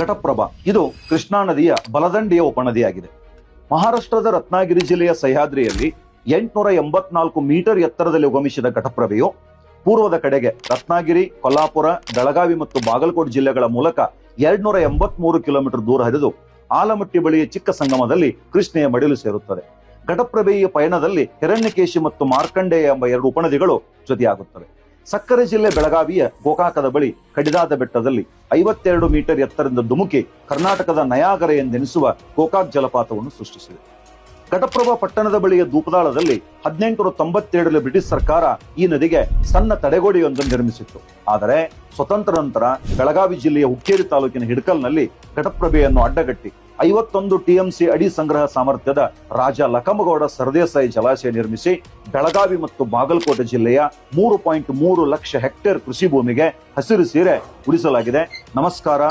ಘಟಪ್ರಭಾ ಇದು ಕೃಷ್ಣಾ ನದಿಯ ಬಲದಂಡೆಯ ಉಪನದಿಯಾಗಿದೆ. ಮಹಾರಾಷ್ಟ್ರದ ರತ್ನಾಗಿರಿ ಜಿಲ್ಲೆಯ ಸಹ್ಯಾದ್ರಿಯಲ್ಲಿ 884 ಮೀಟರ್ ಎತ್ತರದಲ್ಲಿ ಉಗಮಿಸಿದ ಘಟಪ್ರಭೆಯು ಪೂರ್ವದ ಕಡೆಗೆ ರತ್ನಾಗಿರಿ, ಕೊಲ್ಲಾಪುರ, ಬೆಳಗಾವಿ ಮತ್ತು ಬಾಗಲಕೋಟೆ ಜಿಲ್ಲೆಗಳ ಮೂಲಕ 283 ಕಿಲೋಮೀಟರ್ ದೂರ ಹರಿದು ಆಲಮಟ್ಟಿ ಬಳಿಯ ಚಿಕ್ಕ ಸಂಗಮದಲ್ಲಿ ಕೃಷ್ಣೆಯ ಮಡಿಲು ಸೇರುತ್ತದೆ. ಘಟಪ್ರಭೆಯ ಪಯಣದಲ್ಲಿ ಹಿರಣ್ಯಕೇಶಿ ಮತ್ತು ಮಾರ್ಕಂಡೇಯ ಎಂಬ 2 ಉಪನದಿಗಳು ಜೊತೆಯಾಗುತ್ತವೆ. ಸಕ್ಕರೆ ಜಿಲ್ಲೆ ಬೆಳಗಾವಿಯ ಗೋಕಾಕದ ಬಳಿ ಕಡಿದಾದ ಬೆಟ್ಟದಲ್ಲಿ 52 ಮೀಟರ್ ಎತ್ತರದಿಂದ ಧುಮುಕಿ ಕರ್ನಾಟಕದ ನಯಾಗರ ಎಂದೆನಿಸುವ ಗೋಕಾಕ್ ಜಲಪಾತವನ್ನು ಸೃಷ್ಟಿಸಿದೆ. ಘಟಪ್ರಭಾ ಪಟ್ಟಣದ ಬಳಿಯ ದೂಪದಾಳದಲ್ಲಿ 1897ರಲ್ಲಿ ಬ್ರಿಟಿಷ್ ಸರ್ಕಾರ ಈ ನದಿಗೆ ಸಣ್ಣ ತಡೆಗೋಡೆಯೊಂದನ್ನು ನಿರ್ಮಿಸಿತ್ತು. ಆದರೆ ಸ್ವತಂತ್ರ ನಂತರ ಬೆಳಗಾವಿ ಜಿಲ್ಲೆಯ ಹುಕ್ಕೇರಿ ತಾಲೂಕಿನ ಹಿಡಕಲ್ನಲ್ಲಿ ಘಟಪ್ರಭೆಯನ್ನು ಅಡ್ಡಗಟ್ಟಿ 51 TMC ಅಡಿ ಸಂಗ್ರಹ ಸಾಮರ್ಥ್ಯದ ರಾಜ ಲಕಮಗೌಡ ಸರ್ದೇಸಾಯಿ ಜಲಾಶಯ ನಿರ್ಮಿಸಿ ಬೆಳಗಾವಿ ಮತ್ತು ಬಾಗಲಕೋಟೆ ಜಿಲ್ಲೆಯ 3.3 ಲಕ್ಷ ಹೆಕ್ಟೇರ್ ಕೃಷಿ ಭೂಮಿಗೆ ಹಸಿರು ಸೀರೆ ಉಡಿಸಲಾಗಿದೆ. ನಮಸ್ಕಾರ.